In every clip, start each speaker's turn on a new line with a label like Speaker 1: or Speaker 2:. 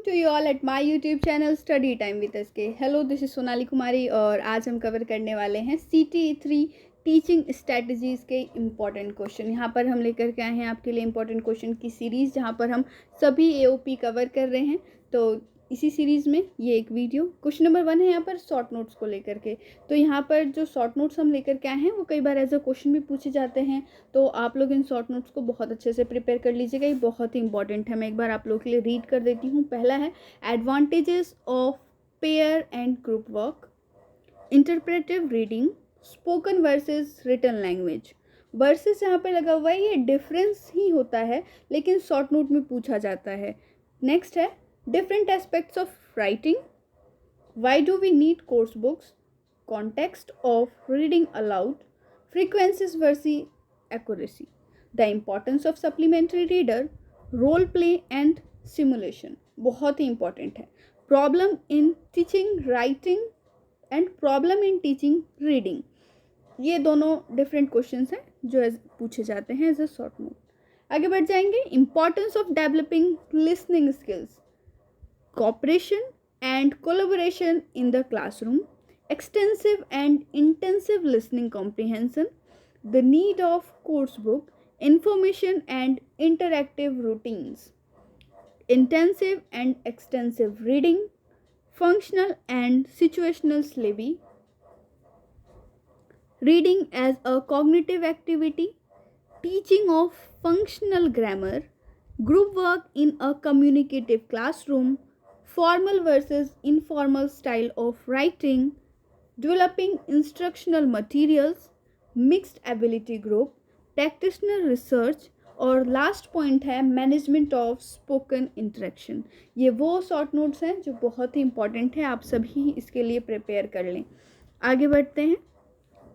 Speaker 1: to you all at my YouTube channel Study Time with SK. Hello, this is Sonali Kumari और आज हम cover करने वाले हैं CTE3 टीचिंग स्ट्रेटजीज़ के इम्पॉर्टेंट क्वेश्चन। यहाँ पर हम लेकर के आए हैं आपके लिए इम्पॉर्टेंट क्वेश्चन की सीरीज़, जहाँ पर हम सभी AOP कवर कर रहे हैं। तो इसी सीरीज़ में ये एक वीडियो क्वेश्चन नंबर 1 है यहाँ पर शॉर्ट नोट्स को लेकर के। तो यहाँ पर जो शॉर्ट नोट्स हम लेकर के आए हैं वो कई बार एज अ क्वेश्चन भी पूछे जाते हैं, तो आप लोग इन शॉर्ट नोट्स को बहुत अच्छे से प्रिपेयर कर लीजिएगा। ये बहुत ही इंपॉर्टेंट है। मैं एक बार आप लोगों के लिए रीड कर देती हूँ। पहला है advantages of pair and group work, interpretive reading, spoken versus written language. Versus यहाँ पे लगा हुआ है, ये डिफरेंस ही होता है लेकिन शॉर्ट नोट में पूछा जाता है। नेक्स्ट है different aspects of writing, why do we need course books, context of reading aloud, frequencies versus accuracy, the importance of supplementary reader, role play and simulation। बहुत ही important है। problem in teaching writing and problem in teaching reading, ये दोनों different questions हैं जो पूछे जाते हैं as a short note. आगे बढ़ जाएंगे। importance of developing listening skills, cooperation and collaboration in the classroom, extensive and intensive listening comprehension, the need of course book, information and interactive routines, intensive and extensive reading, functional and situational syllabi, reading as a cognitive activity, teaching of functional grammar, group work in a communicative classroom, formal versus informal style of writing, developing instructional materials, mixed ability group, practitioner research, और last point है management of spoken interaction. ये वो short notes हैं जो बहुत ही important है, आप सभी इसके लिए प्रिपेयर कर लें। आगे बढ़ते हैं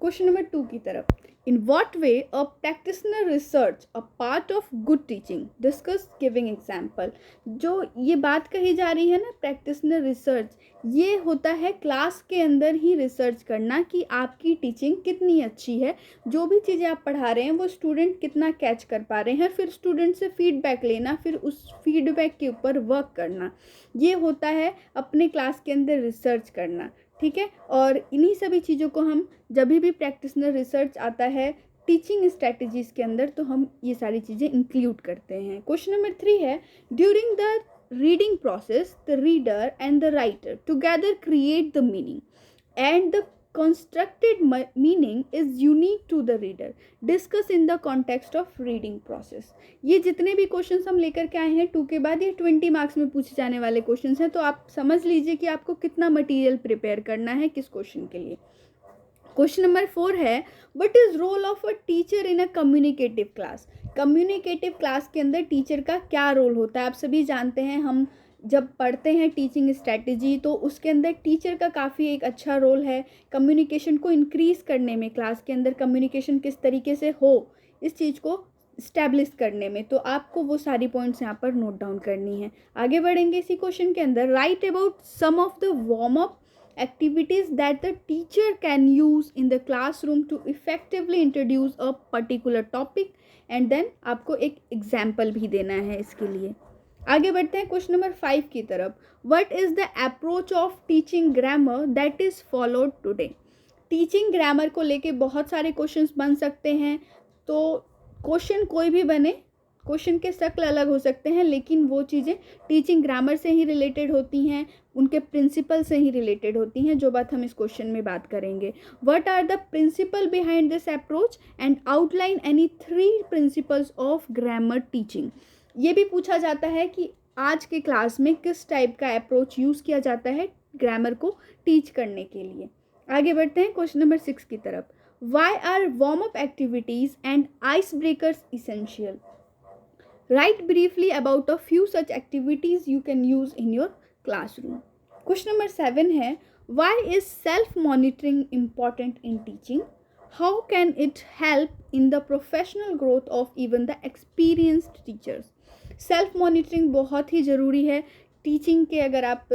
Speaker 1: क्वेश्चन नंबर 2 की तरफ। In what way a practitioner research a part of good teaching? Discuss giving example। जो ये बात कही जा रही है ना practitioner research, ये होता है क्लास के अंदर ही रिसर्च करना कि आपकी टीचिंग कितनी अच्छी है, जो भी चीज़ें आप पढ़ा रहे हैं वो स्टूडेंट कितना कैच कर पा रहे हैं, फिर स्टूडेंट से फीडबैक लेना, फिर उस फीडबैक के ऊपर वर्क करना। ये होता है अपने क्लास के अंदर रिसर्च करना, ठीक है। और इन्हीं सभी चीज़ों को हम जब भी प्रैक्टिशनर रिसर्च आता है टीचिंग स्ट्रैटेजीज के अंदर तो हम ये सारी चीज़ें इंक्लूड करते हैं। क्वेश्चन नंबर 3 है during the reading process the reader and the writer together create the meaning and the constructed meaning is unique to the reader, discuss in the context of reading process। ये जितने भी questions हम लेकर के आए हैं 2 के बाद, ये 20 मार्क्स में पूछे जाने वाले क्वेश्चंस हैं, तो आप समझ लीजिए कि आपको कितना मटेरियल प्रिपेयर करना है किस क्वेश्चन के लिए। क्वेश्चन नंबर 4 है what is role of a teacher in a communicative class. Communicative class के अंदर टीचर का क्या रोल होता है? आप सभी जानते हैं, हम जब पढ़ते हैं टीचिंग स्ट्रैटेजी तो उसके अंदर टीचर का काफ़ी एक अच्छा रोल है कम्युनिकेशन को इंक्रीज़ करने में, क्लास के अंदर कम्युनिकेशन किस तरीके से हो इस चीज़ को इस्टेब्लिश करने में। तो आपको वो सारी पॉइंट्स यहाँ पर नोट डाउन करनी है। आगे बढ़ेंगे इसी क्वेश्चन के अंदर। Write about some of the warm up activities that the teacher can use in the classroom to effectively introduce a particular topic, and then आपको एक एग्जाम्पल भी देना है इसके लिए। आगे बढ़ते हैं क्वेश्चन नंबर 5 की तरफ। What is the approach of teaching grammar that is followed today. Teaching grammar को लेके बहुत सारे क्वेश्चंस बन सकते हैं, तो क्वेश्चन कोई भी बने, क्वेश्चन के शक्ल अलग हो सकते हैं लेकिन वो चीज़ें टीचिंग ग्रामर से ही रिलेटेड होती हैं, उनके प्रिंसिपल से ही रिलेटेड होती हैं, जो बात हम इस क्वेश्चन में बात करेंगे। What are the principle behind this approach and outline any 3 principles of grammar teaching. ये भी पूछा जाता है कि आज के क्लास में किस टाइप का अप्रोच यूज़ किया जाता है ग्रामर को टीच करने के लिए। आगे बढ़ते हैं क्वेश्चन नंबर 6 की तरफ। Why are warm up activities and ice breakers essential. Write briefly about a few such activities you can use in your classroom। Question number 7 है why is self monitoring important in teaching? How can it help in the professional growth of even the experienced teachers? Self monitoring बहुत ही ज़रूरी है teaching के। अगर आप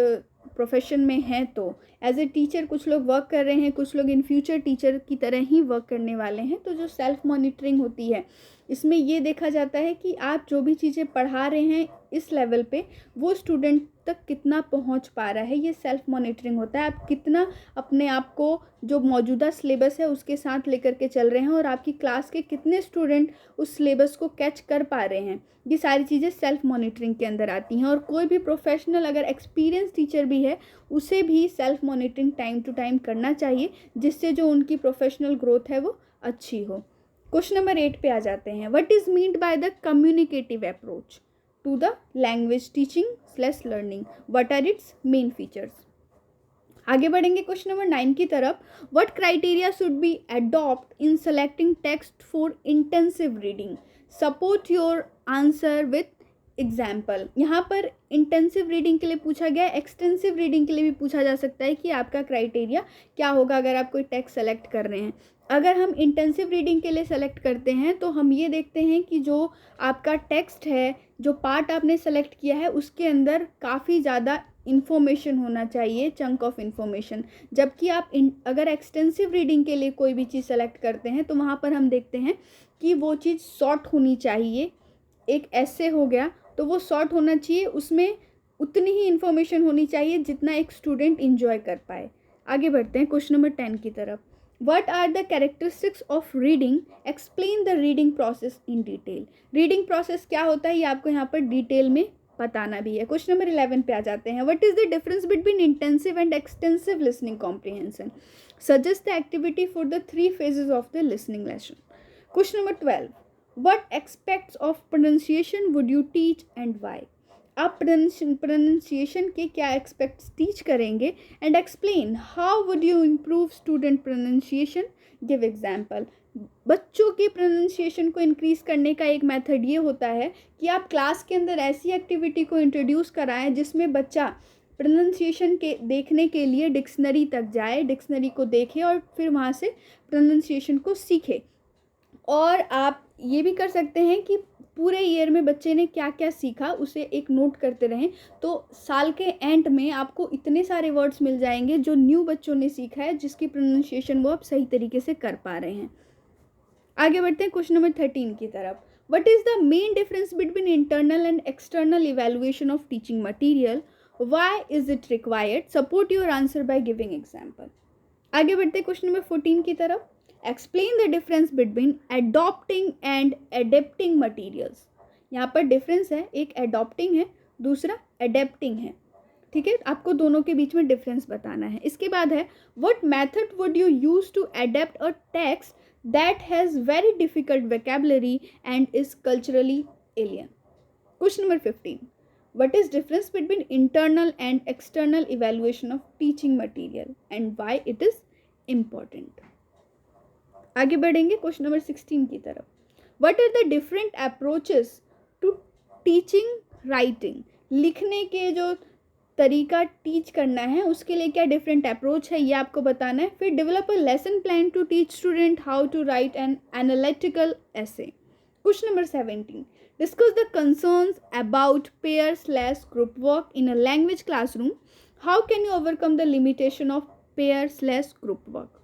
Speaker 1: profession में हैं तो एज ए टीचर कुछ लोग वर्क कर रहे हैं, कुछ लोग इन फ्यूचर टीचर की तरह ही वर्क करने वाले हैं, तो जो सेल्फ मॉनिटरिंग होती है इसमें ये देखा जाता है कि आप जो भी चीज़ें पढ़ा रहे हैं इस लेवल पे वो स्टूडेंट तक कितना पहुंच पा रहा है, ये सेल्फ मॉनिटरिंग होता है। आप कितना अपने आप को जो मौजूदा सिलेबस है उसके साथ लेकर के चल रहे हैं और आपकी क्लास के कितने स्टूडेंट उस सिलेबस को कैच कर पा रहे हैं, ये सारी चीज़ें सेल्फ मॉनिटरिंग के अंदर आती हैं। और कोई भी प्रोफेशनल अगर एक्सपीरियंस टीचर भी है उसे भी self monitoring time to time करना चाहिए, जिससे जो उनकी प्रोफेशनल ग्रोथ है वो अच्छी हो। क्वेश्चन नंबर 8 पे आ जाते हैं। What is meant by the communicative approach to the language teaching slash learning, what are its main features. आगे बढ़ेंगे क्वेश्चन नंबर 9 की तरफ। What criteria should be adopt in selecting text for intensive reading, support your answer with example. यहाँ पर intensive reading के लिए पूछा गया है, एक्सटेंसिव रीडिंग के लिए भी पूछा जा सकता है कि आपका क्राइटेरिया क्या होगा अगर आप कोई टेक्स्ट सेलेक्ट कर रहे हैं। अगर हम इंटेंसिव रीडिंग के लिए सेलेक्ट करते हैं तो हम ये देखते हैं कि जो आपका टेक्स्ट है, जो पार्ट आपने सेलेक्ट किया है उसके अंदर काफ़ी ज़्यादा इन्फॉर्मेशन होना चाहिए, चंक ऑफ इन्फॉर्मेशन। जबकि आप अगर एक्सटेंसिव रीडिंग के लिए कोई भी चीज़ सेलेक्ट करते हैं तो वहाँ पर हम देखते हैं कि वो चीज़ शॉर्ट होनी चाहिए। एक ऐसे हो गया तो वो शॉर्ट होना चाहिए, उसमें उतनी ही इन्फॉर्मेशन होनी चाहिए जितना एक स्टूडेंट इंजॉय कर पाए। आगे बढ़ते हैं क्वेश्चन नंबर 10 की तरफ। What are the characteristics of reading? Explain the reading process in detail. Reading process क्या होता है ये आपको यहाँ पर डिटेल में बताना भी है। क्वेश्चन नंबर 11 पे आ जाते हैं। What is the difference between intensive and extensive listening comprehension? Suggest the activity for the 3 phases of the listening lesson. Question number 12. What aspects of pronunciation would you teach and why? आप pronunciation के क्या aspects teach करेंगे and explain how would you improve student pronunciation, give example. बच्चों के pronunciation को increase करने का एक मेथड ये होता है कि आप क्लास के अंदर ऐसी एक्टिविटी को इंट्रोड्यूस कराएं जिसमें बच्चा प्रोनाउंसिएशन के देखने के लिए डिक्शनरी तक जाए, डिक्शनरी को देखे और फिर वहाँ से प्रोनाउंसिएशन को सीखे। और आप ये भी कर सकते हैं कि पूरे ईयर में बच्चे ने क्या क्या सीखा उसे एक नोट करते रहें, तो साल के एंड में आपको इतने सारे वर्ड्स मिल जाएंगे जो न्यू बच्चों ने सीखा है, जिसकी प्रोनाउंसिएशन वो आप सही तरीके से कर पा रहे हैं। आगे बढ़ते हैं क्वेश्चन नंबर 13 की तरफ। What is the main difference between internal and external evaluation of teaching material, why is it required, support your answer by giving example. आगे बढ़ते हैं क्वेश्चन नंबर 14 की तरफ। Explain the difference between adopting and adapting materials. यहाँ पर difference है, एक adopting है, दूसरा एडेप्टिंग है। ठीक है, आपको दोनों के बीच में डिफरेंस बताना है। इसके बाद है what method would you use to adapt a text that has very difficult vocabulary and is culturally alien. Question number 15। What is difference between internal and external evaluation of teaching material and why it is important. आगे बढ़ेंगे question number 16 की तरफ। What are the different approaches to teaching writing. लिखने के जो तरीका teach करना है उसके लिए क्या डिफरेंट अप्रोच है ये आपको बताना है। फिर develop a lesson plan to teach student how to write an analytical essay. Question number 17। Discuss the concerns about pair slash group work in a language classroom, how can you overcome the limitation of pair slash group work.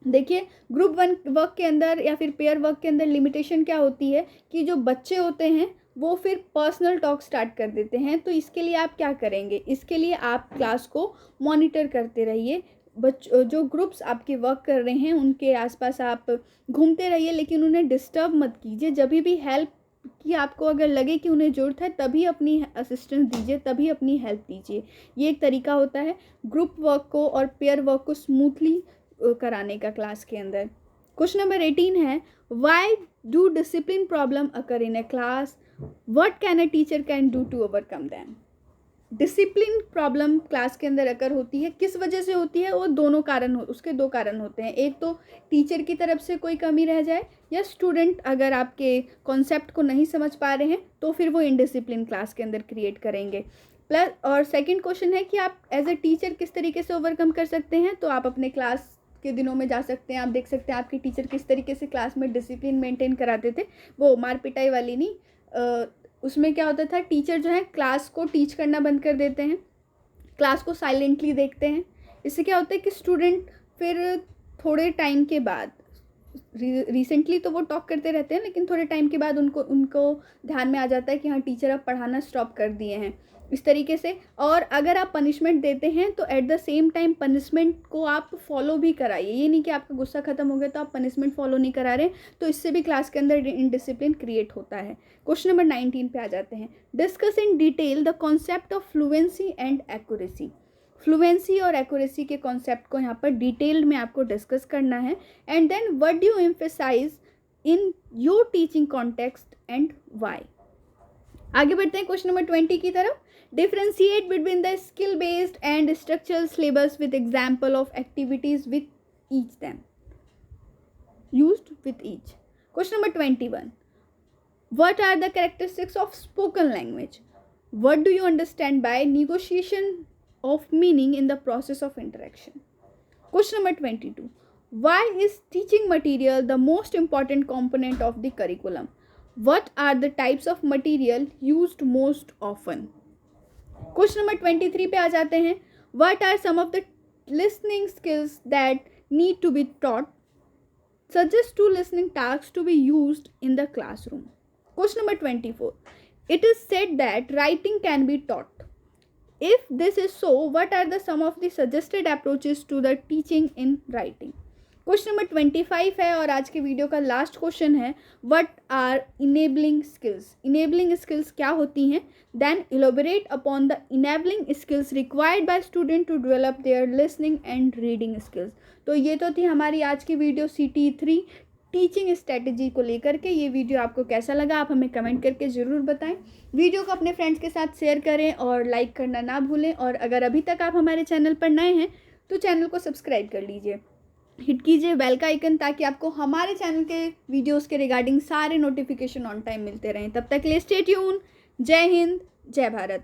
Speaker 1: देखिए, group work के अंदर या फिर pair work के अंदर limitation क्या होती है कि जो बच्चे होते हैं वो फिर पर्सनल टॉक स्टार्ट कर देते हैं। तो इसके लिए आप क्या करेंगे, इसके लिए आप क्लास को मॉनिटर करते रहिए। जो ग्रुप्स आपके वर्क कर रहे हैं उनके आसपास आप घूमते रहिए, लेकिन उन्हें डिस्टर्ब मत कीजिए। जब भी हेल्प की आपको अगर लगे कि उन्हें ज़रूरत है तभी अपनी असिस्टेंस दीजिए, तभी अपनी हेल्प दीजिए। ये एक तरीका होता है ग्रुप वर्क को और पेयर वर्क को स्मूथली कराने का क्लास के अंदर। क्वेश्चन नंबर 18 है why do discipline problem occur in a class, what can a teacher can do to overcome them. Discipline problem class के अंदर अकर होती है, किस वजह से होती है, वो दोनों कारण उसके 2 कारण होते हैं। एक तो टीचर की तरफ से कोई कमी रह जाए, या स्टूडेंट अगर आपके कॉन्सेप्ट को नहीं समझ पा रहे हैं तो फिर वो इनडिसिप्लिन क्लास के अंदर क्रिएट करेंगे। प्लस और सेकंड क्वेश्चन है कि आप एज ए टीचर किस तरीके से ओवरकम कर सकते हैं। तो आप अपने क्लास के दिनों में जा सकते हैं, आप देख सकते हैं आपके टीचर किस तरीके से क्लास में डिसिप्लिन मेंटेन कराते थे। वो मार पिटाई वाली नहीं, उसमें क्या होता था, टीचर जो है क्लास को टीच करना बंद कर देते हैं, क्लास को साइलेंटली देखते हैं। इससे क्या होता है कि स्टूडेंट फिर थोड़े टाइम के बाद रिसेंटली तो वो टॉक करते रहते हैं, लेकिन थोड़े टाइम के बाद उनको ध्यान में आ जाता है कि हाँ टीचर अब पढ़ाना स्टॉप कर दिए हैं, इस तरीके से। और अगर आप पनिशमेंट देते हैं तो at the same time punishment को आप फॉलो भी कराइए। ये नहीं कि आपका गुस्सा खत्म हो गया तो आप पनिशमेंट फॉलो नहीं करा रहे, तो इससे भी क्लास के अंदर इनडिसिप्लिन क्रिएट होता है। क्वेश्चन नंबर 19 पे आ जाते हैं। Discuss in detail the concept of fluency and accuracy. Fluency और एक्यूरेसी के कॉन्सेप्ट को यहाँ पर डिटेल्ड में आपको डिस्कस करना है। And then what do you emphasize in your teaching context and why. आगे बढ़ते हैं क्वेश्चन नंबर 20 की तरफ। Differentiate between the skill based and structural syllabus with example of activities with each them used with each. Question number 21, what are the characteristics of spoken language? What do you understand by negotiation of meaning in the process of interaction? Question number 22, why is teaching material the most important component of the curriculum? What are the types of material used most often? Question number 23 पे आ जाते हैं। What are some of the listening skills that need to be taught? Suggest 2 listening tasks to be used in the classroom. Question number 24. It is said that writing can be taught. If this is so, what are the some of the suggested approaches to the teaching in writing? Question number 25 है और आज के video का last question है। What are enabling skills? Enabling skills क्या होती हैं? Then elaborate upon the enabling skills required by student to develop their listening and reading skills. तो ये तो थी हमारी आज की वीडियो CTE3 टीचिंग स्ट्रेटजी को लेकर के। ये वीडियो आपको कैसा लगा आप हमें कमेंट करके ज़रूर बताएं। वीडियो को अपने फ्रेंड्स के साथ शेयर करें और लाइक करना ना भूलें। और अगर अभी तक आप हमारे चैनल पर नए हैं तो चैनल को सब्सक्राइब कर लीजिए, हिट कीजिए बेल का आइकन, ताकि आपको हमारे चैनल के वीडियोस के रिगार्डिंग सारे नोटिफिकेशन ऑन टाइम मिलते रहें। तब तक के लिए स्टे ट्यून। जय हिंद, जय भारत।